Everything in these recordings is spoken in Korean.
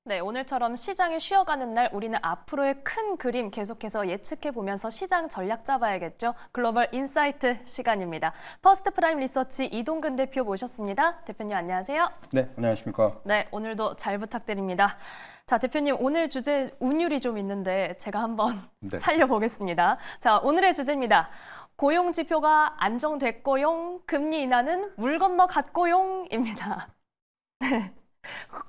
네, 오늘처럼 시장이 쉬어가는 날 우리는 앞으로의 큰 그림 계속해서 예측해보면서 시장 전략 짜봐야겠죠. 글로벌 인사이트 시간입니다. 퍼스트 프라임 리서치 이동근 대표 모셨습니다. 대표님 안녕하세요. 네, 안녕하십니까. 네, 오늘도 잘 부탁드립니다. 자, 대표님 오늘 주제 운율이 좀 있는데 제가 한번 네. 살려보겠습니다. 자, 오늘의 주제입니다. 고용 지표가 안정됐고용, 금리 인하는 물 건너 갔고용입니다. 네.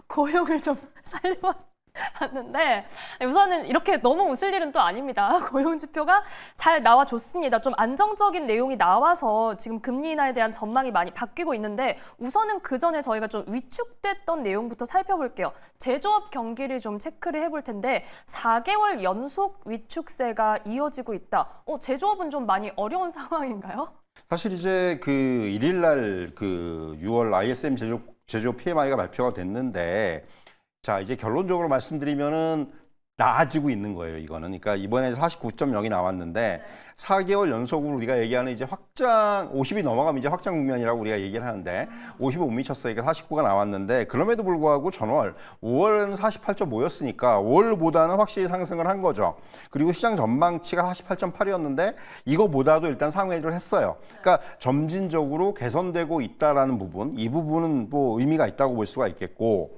고용을 좀 살려봤는데 우선은 이렇게 너무 웃을 일은 또 아닙니다. 고용 지표가 잘 나와줬습니다. 좀 안정적인 내용이 나와서 지금 금리 인하에 대한 전망이 많이 바뀌고 있는데 우선은 그 전에 저희가 좀 위축됐던 내용부터 살펴볼게요. 제조업 경기를 좀 체크를 해볼 텐데 4개월 연속 위축세가 이어지고 있다. 제조업은 좀 많이 어려운 상황인가요? 사실 이제 그 1일 날 6월 ISM 제조업 PMI가 발표가 됐는데, 자, 이제 결론적으로 말씀드리면은 나아지고 있는 거예요, 이거는. 그러니까 이번에 49.0이 나왔는데 4개월 연속으로 우리가 얘기하는 이제 확장 50이 넘어가면 이제 확장 국면이라고 우리가 얘기를 하는데 50을 못 미쳤어요. 그러니까 49가 나왔는데 그럼에도 불구하고 전월 5월은 48.5였으니까 5월보다는 확실히 상승을 한 거죠. 그리고 시장 전망치가 48.8이었는데 이거보다도 일단 상회를 했어요. 그러니까 점진적으로 개선되고 있다라는 부분, 이 부분은 뭐 의미가 있다고 볼 수가 있겠고,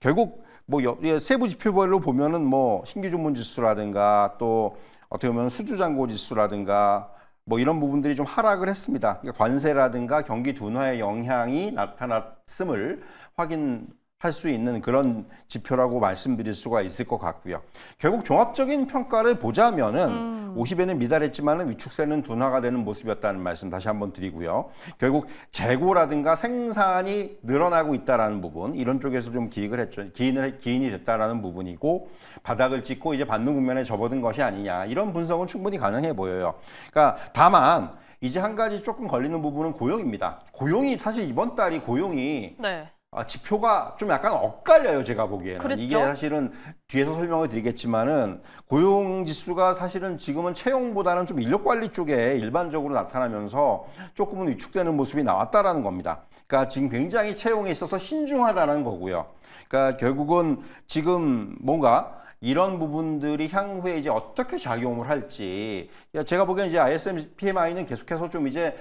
결국 뭐 세부 지표별로 보면은 뭐 신규 주문 지수라든가 또 어떻게 보면 수주 잔고 지수라든가 뭐 이런 부분들이 좀 하락을 했습니다. 그러니까 관세라든가 경기 둔화의 영향이 나타났음을 확인할 수 있는 그런 지표라고 말씀드릴 수가 있을 것 같고요. 결국 종합적인 평가를 보자면은 50에는 미달했지만은 위축세는 둔화가 되는 모습이었다는 말씀 다시 한번 드리고요. 결국 재고라든가 생산이 늘어나고 있다라는 부분, 이런 쪽에서 좀 기인을 했죠. 기인이 됐다라는 부분이고, 바닥을 찍고 이제 받는 국면에 접어든 것이 아니냐, 이런 분석은 충분히 가능해 보여요. 그러니까 다만 이제 한 가지 조금 걸리는 부분은 고용입니다. 고용이 사실 이번 달이 고용이 네. 지표가 좀 약간 엇갈려요, 제가 보기에는. 그랬죠? 이게 사실은 뒤에서 설명을 드리겠지만은 고용 지수가 사실은 지금은 채용보다는 좀 인력 관리 쪽에 일반적으로 나타나면서 조금은 위축되는 모습이 나왔다라는 겁니다. 그러니까 지금 굉장히 채용에 있어서 신중하다는 거고요. 그러니까 결국은 지금 뭔가 이런 부분들이 향후에 이제 어떻게 작용을 할지, 제가 보기엔 이제 ISM PMI는 계속해서 좀 이제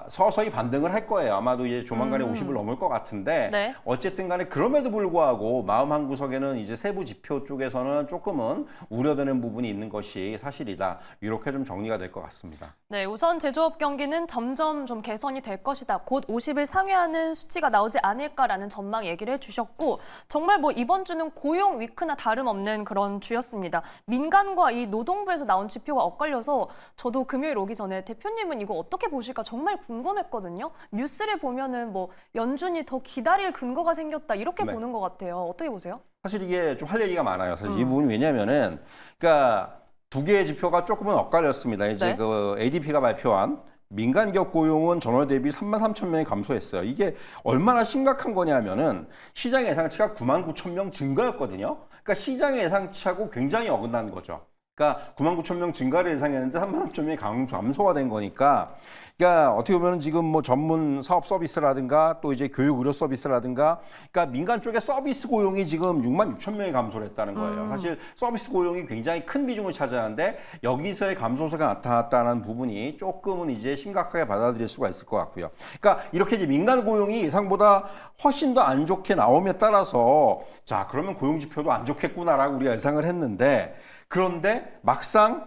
서서히 반등을 할 거예요. 아마도 이제 조만간에 50을 넘을 것 같은데, 네. 어쨌든 간에 그럼에도 불구하고 마음 한구석에는 이제 세부 지표 쪽에서는 조금은 우려되는 부분이 있는 것이 사실이다. 이렇게 좀 정리가 될 것 같습니다. 네, 우선 제조업 경기는 점점 좀 개선이 될 것이다. 곧 50을 상회하는 수치가 나오지 않을까라는 전망 얘기를 해주셨고, 정말 뭐 이번 주는 고용 위크나 다름없는 그런 주였습니다. 민간과 이 노동부에서 나온 지표가 엇갈려서 저도 금요일 오기 전에 대표님은 이거 어떻게 보실까 정말 궁금했거든요. 뉴스를 보면은 뭐 연준이 더 기다릴 근거가 생겼다 이렇게 네. 보는 것 같아요. 어떻게 보세요? 사실 이게 좀 할 얘기가 많아요. 사실 이 부분이 왜냐면은, 그러니까 두 개의 지표가 조금은 엇갈렸습니다. 이제 네. 그 ADP가 발표한 민간 기업 고용은 전월 대비 33,000명이 감소했어요. 이게 얼마나 심각한 거냐면은 시장 예상치가 99,000명 증가였거든요. 그러니까 시장의 예상치하고 굉장히 어긋난 거죠. 그러니까 99,000명 증가를 예상했는데 33,000명이 감소가 된 거니까, 그러니까 어떻게 보면 지금 뭐 전문 사업 서비스라든가 또 이제 교육 의료 서비스라든가, 그러니까 민간 쪽에 서비스 고용이 지금 66,000명이 감소를 했다는 거예요. 사실 서비스 고용이 굉장히 큰 비중을 차지하는데 여기서의 감소세가 나타났다는 부분이 조금은 이제 심각하게 받아들일 수가 있을 것 같고요. 그러니까 이렇게 이제 민간 고용이 예상보다 훨씬 더 안 좋게 나옴에 따라서, 자, 그러면 고용 지표도 안 좋겠구나라고 우리가 예상을 했는데, 그런데 막상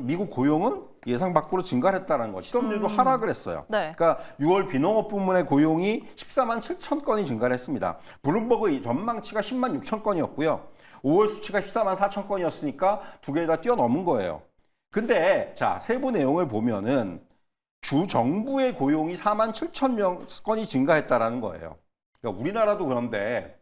미국 고용은 예상 밖으로 증가를 했다는 거, 실업률도 하락을 했어요. 네. 그러니까 6월 비농업 부문의 고용이 14만 7천 건이 증가를 했습니다. 블룸버그 전망치가 10만 6천 건이었고요. 5월 수치가 14만 4천 건이었으니까 두 개 다 뛰어넘은 거예요. 근데 자, 세부 내용을 보면은 주 정부의 고용이 4만 7천 명 건이 증가했다라는 거예요. 그러니까 우리나라도 그런데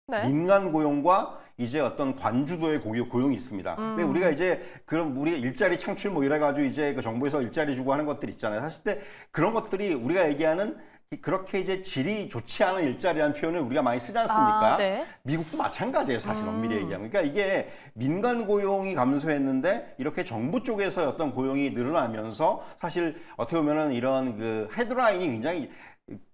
네. 민간 고용과 이제 어떤 관주도의 고용이 있습니다. 근데 우리가 이제 그런 우리가 일자리 창출 뭐 이래가지고 이제 그 정부에서 일자리 주고 하는 것들 있잖아요. 사실 때 그런 것들이 우리가 얘기하는 그렇게 이제 질이 좋지 않은 일자리라는 표현을 우리가 많이 쓰지 않습니까? 네. 미국도 마찬가지예요, 사실 엄밀히 얘기하면. 그러니까 이게 민간 고용이 감소했는데 이렇게 정부 쪽에서 어떤 고용이 늘어나면서 사실 어떻게 보면은 이런 그 헤드라인이 굉장히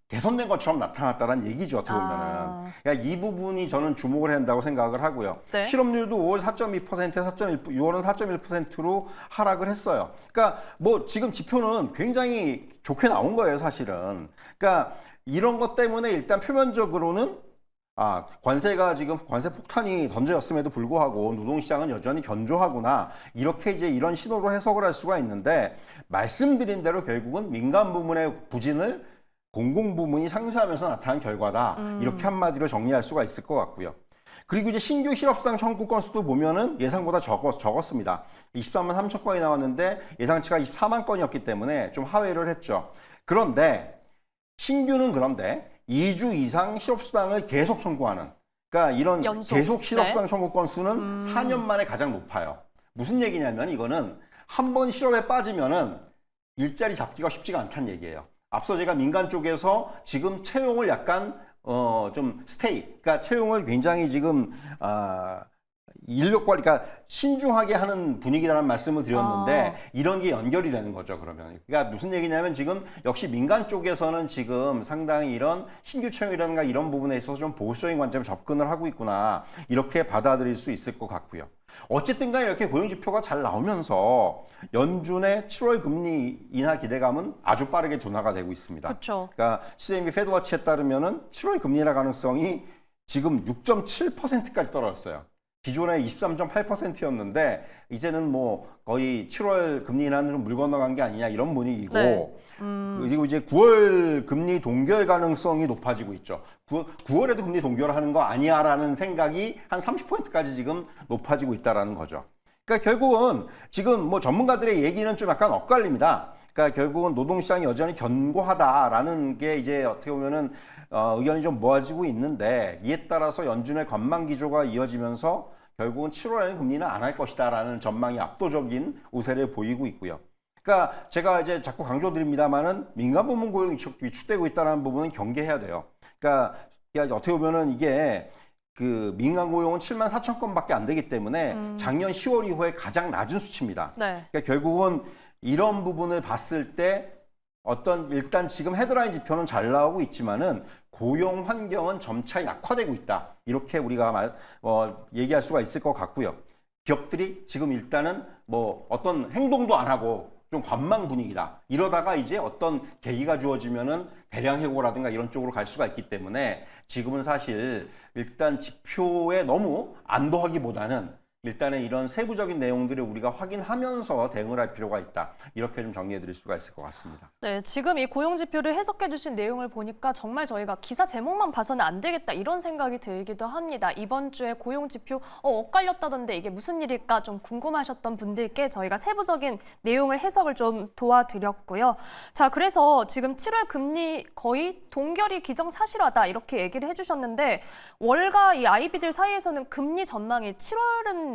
개선된 것처럼 나타났다는 얘기죠. 어떻게 보면은. 그러니까 이 부분이 저는 주목을 해야 한다고 생각을 하고요. 네. 실업률도 5월 4.2%, 6월은 4.1%로 하락을 했어요. 그러니까 뭐 지금 지표는 굉장히 좋게 나온 거예요, 사실은. 그러니까 이런 것 때문에 일단 표면적으로는 관세가 지금 관세 폭탄이 던져졌음에도 불구하고 노동시장은 여전히 견조하구나. 이렇게 이제 이런 신호로 해석을 할 수가 있는데 말씀드린 대로 결국은 민간 부문의 부진을 공공 부문이 상쇄하면서 나타난 결과다. 이렇게 한마디로 정리할 수가 있을 것 같고요. 그리고 이제 신규 실업수당 청구 건수도 보면은 예상보다 적었습니다. 23만 3천 건이 나왔는데 예상치가 24만 건이었기 때문에 좀 하회를 했죠. 그런데 신규는 그런데 2주 이상 실업수당을 계속 청구하는, 그러니까 이런 연속. 계속 실업수당 네. 청구 건수는 4년 만에 가장 높아요. 무슨 얘기냐면 이거는 한 번 실업에 빠지면은 일자리 잡기가 쉽지가 않다는 얘기예요. 앞서 제가 민간 쪽에서 지금 채용을 약간 좀 그러니까 채용을 굉장히 지금 인력 관리, 그러니까 신중하게 하는 분위기라는 말씀을 드렸는데 이런 게 연결이 되는 거죠, 그러면. 그러니까 무슨 얘기냐면 지금 역시 민간 쪽에서는 지금 상당히 이런 신규 채용이라든가 이런 부분에 있어서 좀 보수적인 관점으로 접근을 하고 있구나. 이렇게 받아들일 수 있을 것 같고요. 어쨌든 간에 이렇게 고용지표가 잘 나오면서 연준의 7월 금리 인하 기대감은 아주 빠르게 둔화가 되고 있습니다. 그렇죠. 그러니까 CME 패드워치에 따르면은 7월 금리 인하 가능성이 지금 6.7%까지 떨어졌어요. 기존에 23.8%였는데 이제는 뭐 거의 7월 금리 인하는 좀 물 건너간 게 아니냐 이런 분위기고 네. 그리고 이제 9월 금리 동결 가능성이 높아지고 있죠. 9월에도 금리 동결하는 거 아니야라는 생각이 한 30%까지 지금 높아지고 있다라는 거죠. 그러니까 결국은 지금 뭐 전문가들의 얘기는 좀 약간 엇갈립니다. 그러니까 결국은 노동시장이 여전히 견고하다라는 게 이제 어떻게 보면은 의견이 좀 모아지고 있는데 이에 따라서 연준의 관망 기조가 이어지면서 결국은 7월에는 금리는 안 할 것이다라는 전망이 압도적인 우세를 보이고 있고요. 그러니까 제가 이제 자꾸 강조드립니다만은 민간 부문 고용이 위축되고 있다는 부분은 경계해야 돼요. 그러니까 어떻게 보면은 이게 그 민간 고용은 7만 4천 건밖에 안 되기 때문에 작년 10월 이후에 가장 낮은 수치입니다. 네. 그러니까 결국은 이런 부분을 봤을 때 일단 지금 헤드라인 지표는 잘 나오고 있지만은 고용 환경은 점차 약화되고 있다. 이렇게 우리가 얘기할 수가 있을 것 같고요. 기업들이 지금 일단은 뭐 어떤 행동도 안 하고 좀 관망 분위기다. 이러다가 이제 어떤 계기가 주어지면은 대량 해고라든가 이런 쪽으로 갈 수가 있기 때문에 지금은 사실 일단 지표에 너무 안도하기보다는 일단은 이런 세부적인 내용들을 우리가 확인하면서 대응을 할 필요가 있다. 이렇게 좀 정리해 드릴 수가 있을 것 같습니다. 네, 지금 이 고용지표를 해석해 주신 내용을 보니까 정말 저희가 기사 제목만 봐서는 안 되겠다 이런 생각이 들기도 합니다. 이번 주에 고용지표 엇갈렸다던데 이게 무슨 일일까 좀 궁금하셨던 분들께 저희가 세부적인 내용을 해석을 좀 도와드렸고요. 자, 그래서 지금 7월 금리 거의 동결이 기정사실화다 이렇게 얘기를 해주셨는데 월가 이 아이비들 사이에서는 금리 전망이 7월은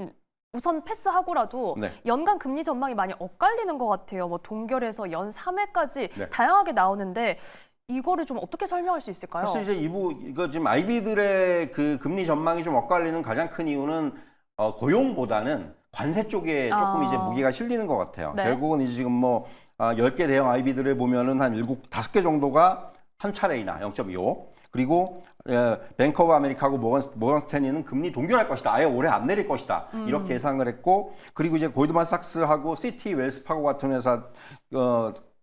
우선 패스하고라도 네. 연간 금리 전망이 많이 엇갈리는 것 같아요. 뭐 동결에서 연 3회까지 네. 다양하게 나오는데 이거를 좀 어떻게 설명할 수 있을까요? 사실 이제 이거 지금 아이비들의 그 금리 전망이 좀 엇갈리는 가장 큰 이유는 고용보다는 관세 쪽에 조금 이제 무게가 실리는 것 같아요. 네. 결국은 이제 지금 뭐 10개 대형 아이비들을 보면은 한 5개 정도가 한 차례이나 0.25. 그리고 뱅크 오브 아메리카하고 모건 스탠리는 금리 동결할 것이다. 아예 올해 안 내릴 것이다. 이렇게 예상을 했고 그리고 이제 골드만삭스하고 시티 웰스파고 같은 회사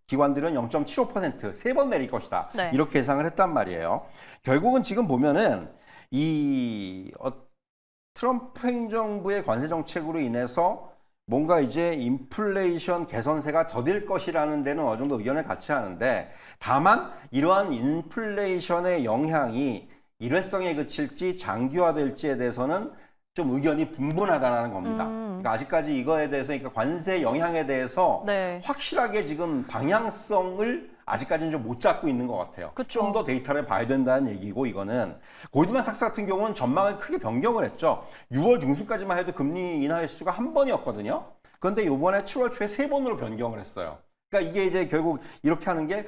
기관들은 0.75% 세 번 내릴 것이다. 네. 이렇게 예상을 했단 말이에요. 결국은 지금 보면은 트럼프 행정부의 관세 정책으로 인해서 뭔가 이제 인플레이션 개선세가 더딜 것이라는 데는 어느 정도 의견을 같이 하는데 다만 이러한 인플레이션의 영향이 일회성에 그칠지 장기화될지에 대해서는 좀 의견이 분분하다는 겁니다. 그러니까 아직까지 이거에 대해서 그러니까 관세 영향에 대해서 네. 확실하게 지금 방향성을 아직까지는 좀 못 잡고 있는 것 같아요. 그쵸. 좀 더 데이터를 봐야 된다는 얘기고 이거는 골드만삭스 같은 경우는 전망을 크게 변경을 했죠. 6월 중순까지만 해도 금리 인하 횟수가 한 번이었거든요. 그런데 이번에 7월 초에 세 번으로 변경을 했어요. 그러니까 이게 이제 결국 이렇게 하는 게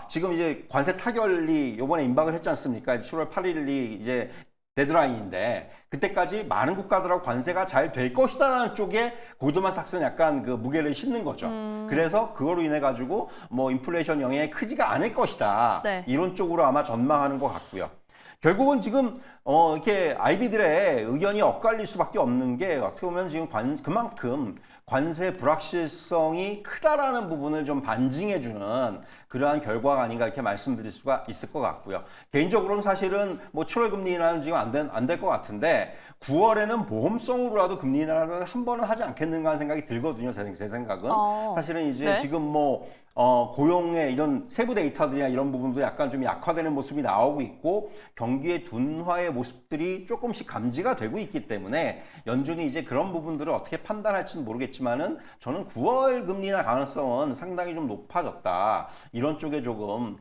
지금 이제 관세 타결이 이번에 임박을 했지 않습니까? 7월 8일이 이제 데드라인인데 그때까지 많은 국가들하고 관세가 잘 될 것이다라는 쪽에 고드만 삭스는 약간 그 무게를 싣는 거죠. 그래서 그거로 인해 가지고 뭐 인플레이션 영향이 크지가 않을 것이다. 네. 이런 쪽으로 아마 전망하는 것 같고요. 결국은 지금 이렇게 아이비들의 의견이 엇갈릴 수밖에 없는 게 어떻게 보면 지금 그만큼 관세 불확실성이 크다라는 부분을 좀 반증해주는 그러한 결과가 아닌가 이렇게 말씀드릴 수가 있을 것 같고요. 개인적으로는 사실은 뭐 7월 금리 인하는 지금 안 될 것 같은데 9월에는 보험성으로라도 금리 인하를 한 번은 하지 않겠는가 하는 생각이 들거든요. 제 생각은. 사실은 이제 네. 지금 뭐 고용의 이런 세부 데이터들이나 이런 부분도 약간 좀 약화되는 모습이 나오고 있고 경기의 둔화의 모습들이 조금씩 감지가 되고 있기 때문에 연준이 이제 그런 부분들을 어떻게 판단할지는 모르겠지만은 저는 9월 금리 인하 가능성은 상당히 좀 높아졌다. 이런 쪽에 조금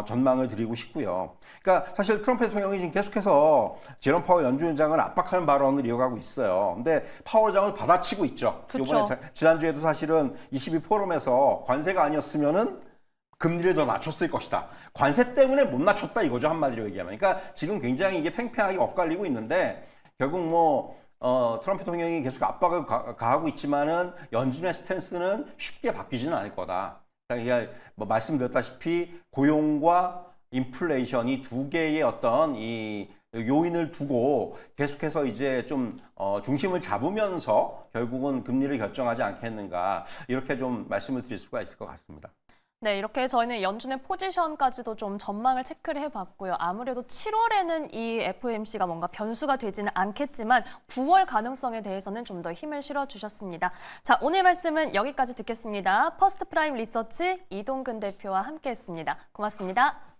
전망을 드리고 싶고요. 그러니까 사실 트럼프 대통령이 지금 계속해서 제롬 파월 연준의장을 압박하는 발언을 이어가고 있어요. 근데 파월 의장을 받아치고 있죠. 그쵸. 이번에 지난주에도 사실은 22 포럼에서 관세가 아니었으면은 금리를 더 낮췄을 것이다. 관세 때문에 못 낮췄다 이거죠. 한마디로 얘기하면. 그러니까 지금 굉장히 이게 팽팽하게 엇갈리고 있는데 결국 뭐 트럼프 대통령이 계속 압박을 가하고 있지만은 연준의 스탠스는 쉽게 바뀌지는 않을 거다. 그러니까 뭐 말씀드렸다시피 고용과 인플레이션이 두 개의 어떤 이 요인을 두고 계속해서 이제 좀 중심을 잡으면서 결국은 금리를 결정하지 않겠는가 이렇게 좀 말씀을 드릴 수가 있을 것 같습니다. 네, 이렇게 저희는 연준의 포지션까지도 좀 전망을 체크를 해봤고요. 아무래도 7월에는 이 FOMC가 뭔가 변수가 되지는 않겠지만 9월 가능성에 대해서는 좀 더 힘을 실어주셨습니다. 자, 오늘 말씀은 여기까지 듣겠습니다. 퍼스트 프라임 리서치 이동근 대표와 함께했습니다. 고맙습니다.